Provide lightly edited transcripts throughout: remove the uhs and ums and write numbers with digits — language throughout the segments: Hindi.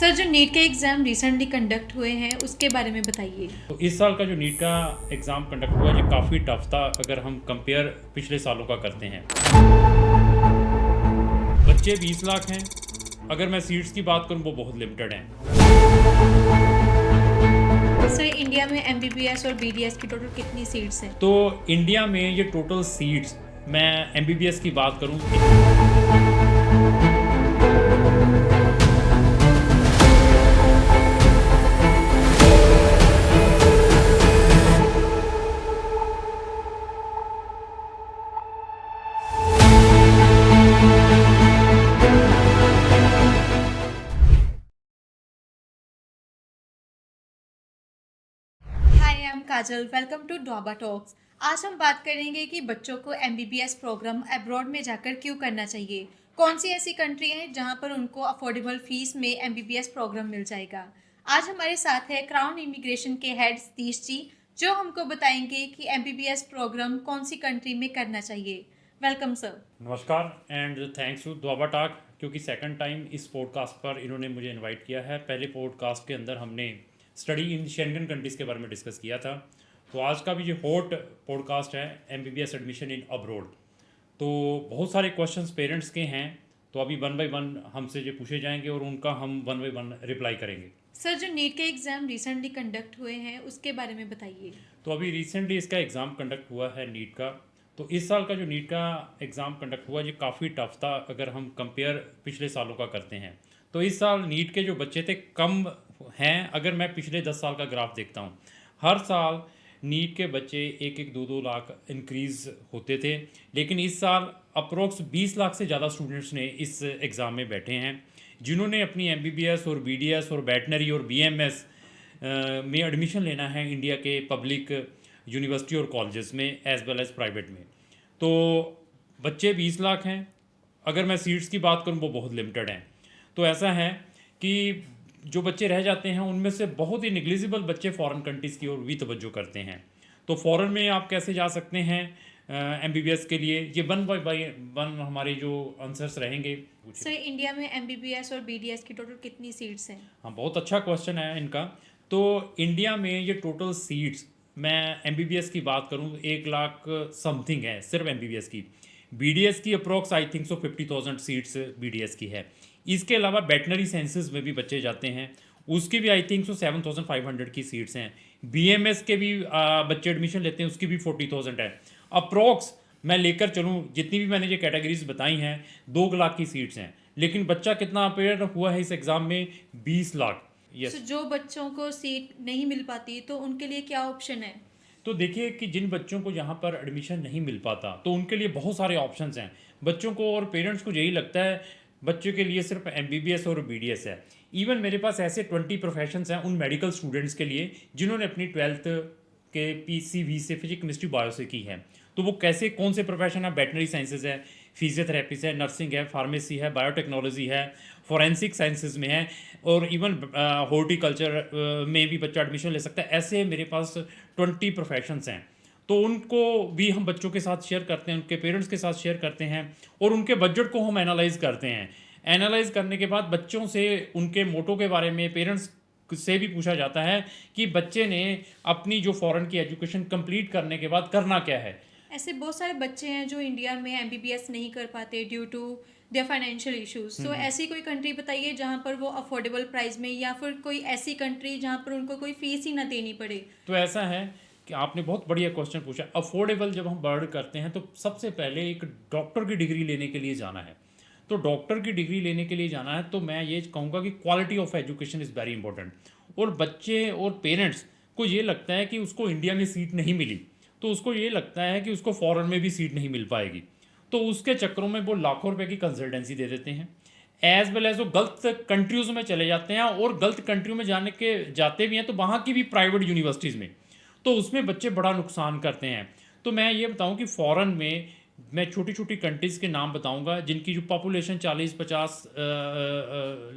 सर, जो नीट के एग्ज़ाम रिसेंटली कंडक्ट हुए हैं उसके बारे में बताइए। तो इस साल का जो नीट का एग्ज़ाम कंडक्ट हुआ ये काफ़ी टफ था अगर हम कंपेयर पिछले सालों का करते हैं। बच्चे 20 लाख हैं। अगर मैं सीट्स की बात करूं वो बहुत लिमिटेड हैं। सर, इंडिया में एमबीबीएस और बीडीएस की टोटल कितनी सीट्स हैं? तो इंडिया में ये टोटल सीट्स, मैं एमबीबीएस की बात करूं, hi, I am Kajal. Welcome to Doaba talks. आज हम बात करेंगे कि बच्चों को एमबीबीएस प्रोग्राम अब्रॉड में जाकर क्यों करना चाहिए। कौन सी ऐसी कंट्री है जहां पर उनको अफोर्डेबल फीस में एमबीबीएस प्रोग्राम मिल जाएगा। आज हमारे साथ है क्राउन इमिग्रेशन के हेड सतीश जी, जो हमको बताएंगे कि एमबीबीएस प्रोग्राम कौन सी कंट्री में करना चाहिए। Welcome sir. नमस्कार and thanks to Doaba talk, क्योंकि सेकंड टाइम इस पॉडकास्ट पर इन्होंने मुझे इनवाइट किया है। पहले पॉडकास्ट के अंदर हमने स्टडी इन शेंगन कंट्रीज़ के बारे में डिस्कस किया था। तो आज का भी जो हॉट पॉडकास्ट है एमबीबीएस एडमिशन इन अब्रॉड। तो बहुत सारे क्वेश्चंस पेरेंट्स के हैं, तो अभी वन बाय वन हमसे जो पूछे जाएंगे और उनका हम वन बाय वन रिप्लाई करेंगे। सर, जो नीट के एग्ज़ाम रिसेंटली कंडक्ट हुए हैं उसके बारे में बताइए। तो अभी रिसेंटली इसका एग्ज़ाम कंडक्ट हुआ है नीट का। तो इस साल का जो नीट का एग्ज़ाम कंडक्ट हुआ ये काफ़ी टफ था अगर हम कंपेयर पिछले सालों का करते हैं। तो इस साल नीट के जो बच्चे थे कम हैं। अगर मैं पिछले 10 साल का ग्राफ देखता हूँ, हर साल नीट के बच्चे 1-2 लाख इंक्रीज़ होते थे, लेकिन इस साल अप्रोक्स 20 लाख से ज़्यादा स्टूडेंट्स ने इस एग्ज़ाम में बैठे हैं, जिन्होंने अपनी एमबीबीएस और बीडीएस और वेटनरी और बीएमएस में एडमिशन लेना है इंडिया के पब्लिक यूनिवर्सिटी और कॉलेजेस में एज वेल एज़ प्राइवेट में। तो बच्चे 20 लाख हैं। अगर मैं सीट्स की बात करूं वो बहुत लिमिटेड हैं। तो ऐसा है कि जो बच्चे रह जाते हैं उनमें से बहुत ही निग्लिजिबल बच्चे फॉरेन कंट्रीज़ की ओर भी तवज्जो करते हैं। तो फॉरेन में आप कैसे जा सकते हैं एमबीबीएस के लिए, ये वन बाय वन हमारे जो आंसर्स रहेंगे। सर, इंडिया में एमबीबीएस और बीडीएस की टोटल कितनी सीट्स हैं? हाँ, बहुत अच्छा क्वेश्चन है इनका। तो इंडिया में ये टोटल सीट्स, मैं एमबीबीएस की बात करूँ 1 लाख समथिंग है सिर्फ एमबीबीएस की। बीडीएस की approx I think so 50,000 seats BDS की है। इसके अलावा वेटनरी साइंसेज में भी बच्चे जाते हैं, उसकी भी आई थिंक सो 7,500 की सीट्स हैं। बीएमएस के भी बच्चे एडमिशन लेते हैं, उसकी भी 40,000 है। अप्रोक्स मैं लेकर चलूँ, जितनी भी मैंने ये कैटेगरीज बताई हैं, 2 लाख की सीट्स हैं। लेकिन बच्चा कितना अपेयर हुआ है इस एग्ज़ाम में? 20 लाख। So, जो बच्चों को सीट नहीं मिल पाती तो उनके लिए क्या ऑप्शन है? तो देखिए कि जिन बच्चों को यहाँ पर एडमिशन नहीं मिल पाता तो उनके लिए बहुत सारे ऑप्शंस हैं। बच्चों को और पेरेंट्स को यही लगता है बच्चों के लिए सिर्फ एमबीबीएस और बीडीएस है। इवन मेरे पास ऐसे 20 प्रोफेशंस हैं उन मेडिकल स्टूडेंट्स के लिए जिन्होंने अपनी 12th के पीसीबी से फिजिक्स केमिस्ट्री बायो से की है। तो वो कैसे, कौन से प्रोफेशन है? वेटनरी साइंसेज है, फिजियोथेरेपी है, नर्सिंग है, फार्मेसी है, बायोटेक्नोलॉजी है, फॉरेंसिक साइंसेज में है, और इवन हॉर्टिकल्चर में भी बच्चा एडमिशन ले सकता है। ऐसे मेरे पास 20 प्रोफेशंस हैं। तो उनको भी हम बच्चों के साथ शेयर करते हैं, उनके पेरेंट्स के साथ शेयर करते हैं, और उनके बजट को हम एनालाइज करते हैं। एनालाइज करने के बाद बच्चों से उनके मोटो के बारे में, पेरेंट्स से भी पूछा जाता है कि बच्चे ने अपनी जो फॉरेन की एजुकेशन कंप्लीट करने के बाद करना क्या है। ऐसे बहुत सारे बच्चे हैं जो इंडिया में एमबीबीएस नहीं कर पाते due to their financial issues. तो ऐसी कोई कंट्री बताइए जहां पर वो अफोर्डेबल प्राइस में, या फिर कोई ऐसी कंट्री जहां पर उनको कोई फीस ही ना देनी पड़े। तो ऐसा है कि आपने बहुत बढ़िया क्वेश्चन पूछा। अफोर्डेबल जब हम वर्ड करते हैं तो सबसे पहले एक डॉक्टर की डिग्री लेने के लिए जाना है। तो डॉक्टर की डिग्री लेने के लिए जाना है तो मैं ये कहूँगा कि quality of education is very important. और बच्चे और पेरेंट्स को ये लगता है कि उसको इंडिया में सीट नहीं मिली, तो उसको ये लगता है कि उसको फॉरेन में भी सीट नहीं मिल पाएगी। तो उसके चक्करों में वो लाखों रुपए की कंसल्टेंसी दे देते हैं, एज वेल एज वो गलत कंट्रीज़ में चले जाते हैं, और गलत कंट्री में जाते भी हैं तो वहाँ की भी प्राइवेट यूनिवर्सिटीज़ में, तो उसमें बच्चे बड़ा नुकसान करते हैं। तो मैं ये बताऊं कि फ़ॉरेन में मैं छोटी छोटी कंट्रीज़ के नाम बताऊंगा जिनकी जो पॉपुलेशन 40-50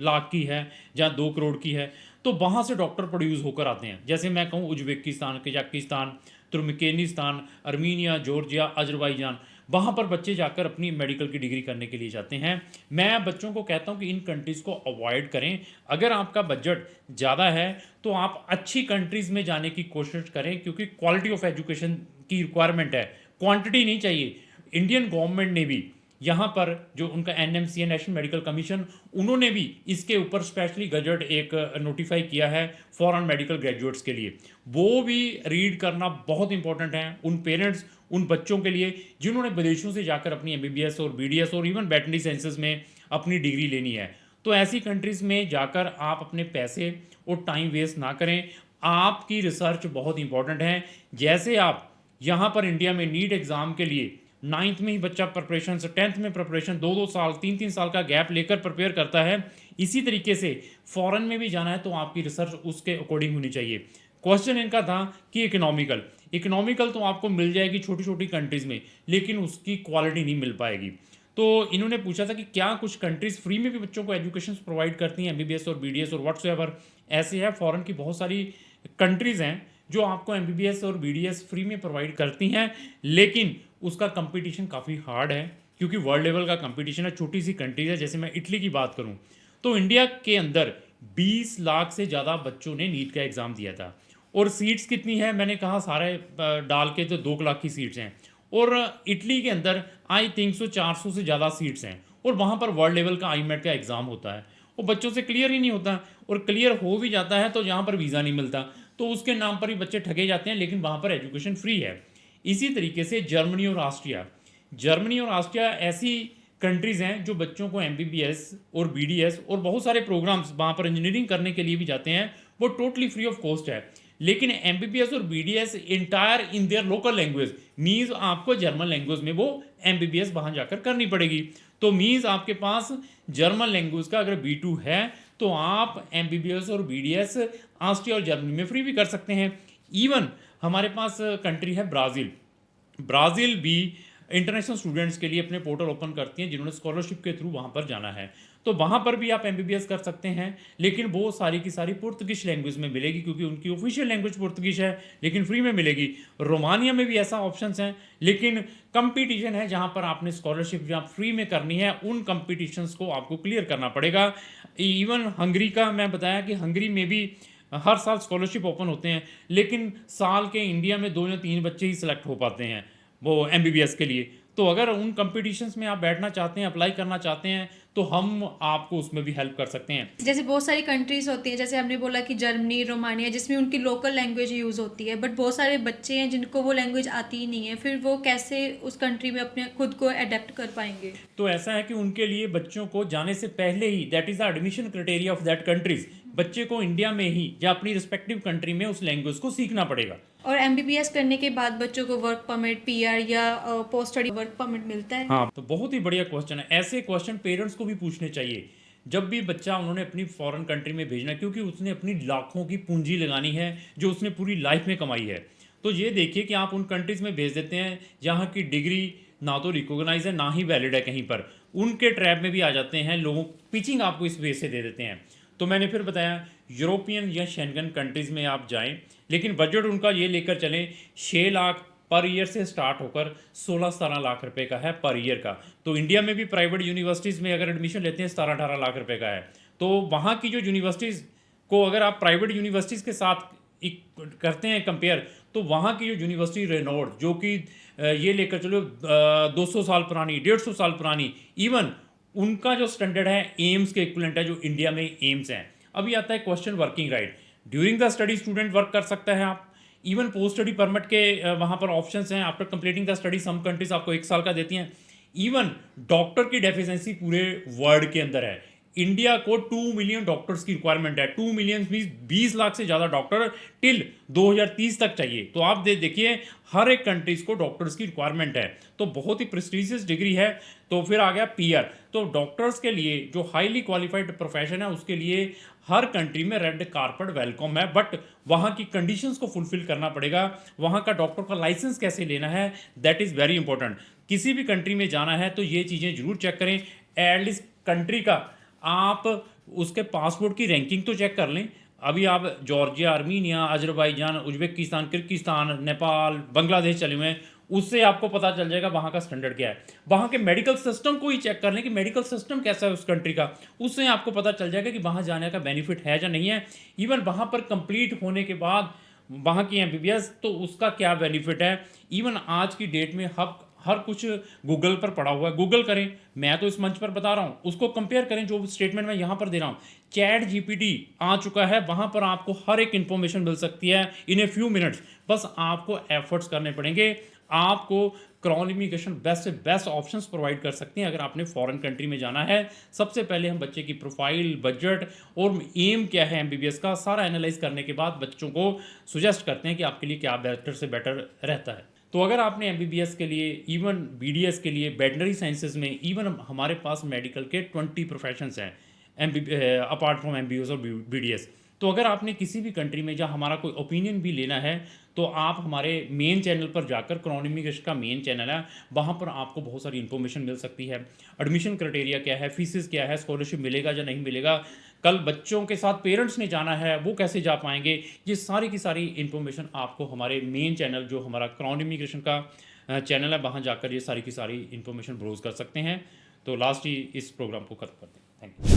लाख की है, जहाँ 2 करोड़ की है। तो वहाँ से डॉक्टर प्रोड्यूस होकर आते हैं। जैसे मैं कहूँ Uzbekistan, Kazakhstan, Turkmenistan, Armenia, Georgia, Azerbaijan, वहाँ पर बच्चे जाकर अपनी मेडिकल की डिग्री करने के लिए जाते हैं। मैं बच्चों को कहता हूँ कि इन कंट्रीज़ को अवॉइड करें। अगर आपका बजट ज़्यादा है तो आप अच्छी कंट्रीज़ में जाने की कोशिश करें, क्योंकि क्वालिटी ऑफ एजुकेशन की रिक्वायरमेंट है, क्वांटिटी नहीं चाहिए। इंडियन गवर्नमेंट ने भी यहाँ पर जो उनका एनएमसी है, नेशनल मेडिकल कमीशन, उन्होंने भी इसके ऊपर स्पेशली गजट एक नोटिफाई किया है फॉरेन मेडिकल ग्रेजुएट्स के लिए। वो भी रीड करना बहुत इंपॉर्टेंट है उन पेरेंट्स, उन बच्चों के लिए जिन्होंने विदेशों से जाकर अपनी एमबीबीएस और बीडीएस और इवन वेटरनरी साइंसेज में अपनी डिग्री लेनी है। तो ऐसी कंट्रीज़ में जाकर आप अपने पैसे और टाइम वेस्ट ना करें। आपकी रिसर्च बहुत इंपॉर्टेंट है। जैसे आप यहाँ पर इंडिया में नीट एग्ज़ाम के लिए 9th में ही बच्चा प्रिपरेशन से 10th में प्रिपरेशन 2-2 साल 3-3 साल का गैप लेकर प्रिपेयर करता है, इसी तरीके से फॉरेन में भी जाना है तो आपकी रिसर्च उसके अकॉर्डिंग होनी चाहिए। क्वेश्चन इनका था कि इकोनॉमिकल तो आपको मिल जाएगी छोटी छोटी कंट्रीज़ में, लेकिन उसकी क्वालिटी नहीं मिल पाएगी। तो इन्होंने पूछा था कि क्या कुछ कंट्रीज़ फ्री में भी बच्चों को एजुकेशन प्रोवाइड करती हैं, एमबीबीएस और बीडीएस और व्हाट्सएवर। ऐसे है, फॉरेन की बहुत सारी कंट्रीज़ हैं जो आपको एमबीबीएस और बीडीएस फ्री में प्रोवाइड करती हैं, लेकिन उसका कंपटीशन काफ़ी हार्ड है, क्योंकि वर्ल्ड लेवल का कंपटीशन है। छोटी सी कंट्रीज है, जैसे मैं इटली की बात करूं तो इंडिया के अंदर 20 लाख से ज़्यादा बच्चों ने नीट का एग्ज़ाम दिया था। और सीट्स कितनी है, मैंने कहा सारे डाल के तो 2 लाख की सीट्स हैं। और इटली के अंदर आई थिंक 400 से ज़्यादा सीट्स हैं, और वहाँ पर वर्ल्ड लेवल का आईमेट का एग्ज़ाम होता है। वो बच्चों से क्लियर ही नहीं होता, और क्लियर हो भी जाता है तो यहाँ पर वीज़ा नहीं मिलता, तो उसके नाम पर ही बच्चे ठगे जाते हैं, लेकिन वहाँ पर एजुकेशन फ्री है। इसी तरीके से जर्मनी और ऑस्ट्रिया ऐसी कंट्रीज़ हैं जो बच्चों को एमबीबीएस और बीडीएस और बहुत सारे प्रोग्राम्स वहाँ पर इंजीनियरिंग करने के लिए भी जाते हैं, वो टोटली फ्री ऑफ कॉस्ट है। लेकिन एमबीबीएस और BDS entire in their local language, means आपको जर्मन लैंग्वेज में वो एमबीबीएस वहाँ जाकर करनी पड़ेगी। तो मीन्स आपके पास जर्मन लैंग्वेज का अगर B2 है तो आप एमबीबीएस और बीडीएस ऑस्ट्रिया और जर्मनी में फ्री भी कर सकते हैं। इवन हमारे पास कंट्री है ब्राज़ील भी इंटरनेशनल स्टूडेंट्स के लिए अपने पोर्टल ओपन करती हैं जिन्होंने स्कॉलरशिप के थ्रू वहाँ पर जाना है, तो वहाँ पर भी आप एमबीबीएस कर सकते हैं, लेकिन वो सारी की सारी पुर्तगिश लैंग्वेज में मिलेगी, क्योंकि उनकी ऑफिशियल लैंग्वेज पुर्तगिश है, लेकिन फ्री में मिलेगी। रोमानिया में भी ऐसा ऑप्शंस हैं, लेकिन कंपटीशन है जहाँ पर आपने स्कॉलरशिप जहाँ फ्री में करनी है, उन कंपटीशंस को आपको क्लियर करना पड़ेगा। इवन हंगरी का मैं बताया कि हंगरी में भी हर साल स्कॉलरशिप ओपन होते हैं, लेकिन साल के इंडिया में 2 या 3 बच्चे ही सिलेक्ट हो पाते हैं वो एमबीबीएस के लिए। तो अगर उन कंपटीशंस में आप बैठना चाहते हैं, अप्लाई करना चाहते हैं, तो हम आपको उसमें भी हेल्प कर सकते हैं। जैसे बहुत सारी कंट्रीज होती हैं, जैसे हमने बोला कि जर्मनी, रोमानिया, जिसमें उनकी लोकल लैंग्वेज यूज़ होती है, बट बहुत सारे बच्चे हैं जिनको वो लैंग्वेज आती ही नहीं है, फिर वो कैसे उस कंट्री में अपने खुद को अडेप्ट कर पाएंगे? तो ऐसा है कि उनके लिए बच्चों को जाने से पहले ही, that is the admission criteria of that countries, बच्चे को इंडिया में ही या अपनी रिस्पेक्टिव कंट्री में उस लैंग्वेज को सीखना पड़ेगा। और एमबीबीएस करने के बाद बच्चों को वर्क परमिट, पीआर या पोस्ट स्टडी वर्क परमिट मिलता है? हाँ, तो बहुत ही बढ़िया क्वेश्चन है। ऐसे क्वेश्चन पेरेंट्स को भी पूछने चाहिए जब भी बच्चा उन्होंने अपनी फॉरेन कंट्री में भेजना, क्योंकि उसने अपनी लाखों की पूंजी लगानी है जो उसने पूरी लाइफ में कमाई है। तो ये देखिए कि आप उन कंट्रीज़ में भेज देते हैं जहाँ की डिग्री ना तो रिकॉग्नाइज है ना ही वैलिड है, कहीं पर उनके ट्रैप में भी आ जाते हैं लोगों, पिचिंग आपको इस वे से दे देते हैं। तो मैंने फिर बताया यूरोपियन या शेंगन कंट्रीज़ में आप जाएं, लेकिन बजट उनका ये लेकर चलें 6 लाख पर ईयर से स्टार्ट होकर 16-17 लाख रुपए का है पर ईयर का। तो इंडिया में भी प्राइवेट यूनिवर्सिटीज़ में अगर एडमिशन लेते हैं 17-18 लाख रुपए का है। तो वहाँ की जो यूनिवर्सिटीज़ को अगर आप प्राइवेट यूनिवर्सिटीज़ के साथ करते हैं कंपेयर, तो वहाँ की जो यूनिवर्सिटी रेनोड, जो कि ये लेकर चलो 200 साल पुरानी, 150 साल पुरानी, इवन उनका जो स्टैंडर्ड है एम्स के इक्विवेलेंट है जो इंडिया में एम्स हैं। अभी आता है question working right. During the study student work कर सकता है आप, इवन पोस्ट स्टडी परमिट के वहाँ पर ऑप्शंस हैं। After completing the study some countries आपको 1 साल का देती हैं। इवन डॉक्टर की डेफिशिएंसी पूरे वर्ल्ड के अंदर है। इंडिया को 2 मिलियन डॉक्टर्स की रिक्वायरमेंट है। 2 मिलियन मीन्स 20 लाख से ज़्यादा डॉक्टर टिल 2030 तक चाहिए। तो आप देखिए हर एक कंट्रीज को डॉक्टर्स की रिक्वायरमेंट है, तो बहुत ही प्रेस्टीजियस डिग्री है। तो फिर आ गया पीआर। तो डॉक्टर्स के लिए जो हाईली क्वालिफाइड प्रोफेशन है उसके लिए हर कंट्री में रेड कारपेट वेलकम है, बट वहाँ की कंडीशंस को फुलफिल करना पड़ेगा। वहाँ का डॉक्टर का लाइसेंस कैसे लेना है, दैट इज़ वेरी इंपॉर्टेंट। किसी भी कंट्री में जाना है तो ये चीज़ें जरूर चेक करें। एटलीस्ट कंट्री का आप उसके पासपोर्ट की रैंकिंग तो चेक कर लें। अभी आप Georgia, Armenia, Azerbaijan, Uzbekistan, Kyrgyzstan, Nepal, Bangladesh चले हुए हैं, उससे आपको पता चल जाएगा वहाँ का स्टैंडर्ड क्या है। वहाँ के मेडिकल सिस्टम को ही चेक कर लें कि मेडिकल सिस्टम कैसा है उस कंट्री का, उससे आपको पता चल जाएगा कि वहाँ जाने का बेनिफिट है या नहीं है। इवन वहाँ पर कंप्लीट होने के बाद वहाँ की एमबीबीएस तो उसका क्या बेनिफिट है। इवन आज की डेट में हर कुछ गूगल पर पड़ा हुआ है, गूगल करें। मैं तो इस मंच पर बता रहा हूँ, उसको कंपेयर करें जो स्टेटमेंट मैं यहाँ पर दे रहा हूँ। चैट जीपीटी आ चुका है, वहाँ पर आपको हर एक इन्फॉर्मेशन मिल सकती है इन ए फ्यू मिनट्स। बस आपको एफर्ट्स करने पड़ेंगे। आपको क्रॉन इमिग्रेशन बेस्ट से बेस्ट ऑप्शंस प्रोवाइड कर सकते हैं। अगर आपने फॉरेन कंट्री में जाना है, सबसे पहले हम बच्चे की प्रोफाइल, बजट और एम क्या है एमबीबीएस का, सारा एनालाइज करने के बाद बच्चों को सुजेस्ट करते हैं कि आपके लिए क्या बेटर से बेटर रहता है। तो अगर आपने एमबीबीएस के लिए, इवन बीडीएस के लिए, वेटनरी साइंसेज में, इवन हमारे पास मेडिकल के 20 प्रोफेशंस हैं अपार्ट फ्रॉम एमबीबीएस और बीडीएस। तो अगर आपने किसी भी कंट्री में जहाँ हमारा कोई ओपिनियन भी लेना है, तो आप हमारे मेन चैनल पर जाकर, क्रॉन इमिग्रेशन का मेन चैनल है, वहाँ पर आपको बहुत सारी इन्फॉर्मेशन मिल सकती है। एडमिशन क्राइटेरिया क्या है, फीसिस क्या है, स्कॉलरशिप मिलेगा या नहीं मिलेगा, कल बच्चों के साथ पेरेंट्स ने जाना है वो कैसे जा पाएंगे, ये सारी की सारी इन्फॉर्मेशन आपको हमारे मेन चैनल जो हमारा क्रॉन इमिग्रेशन का चैनल है, वहाँ जाकर ये सारी की सारी इन्फॉर्मेशन ब्राउज कर सकते हैं। तो लास्ट ही इस प्रोग्राम को खत्म करते हैं। Thank you.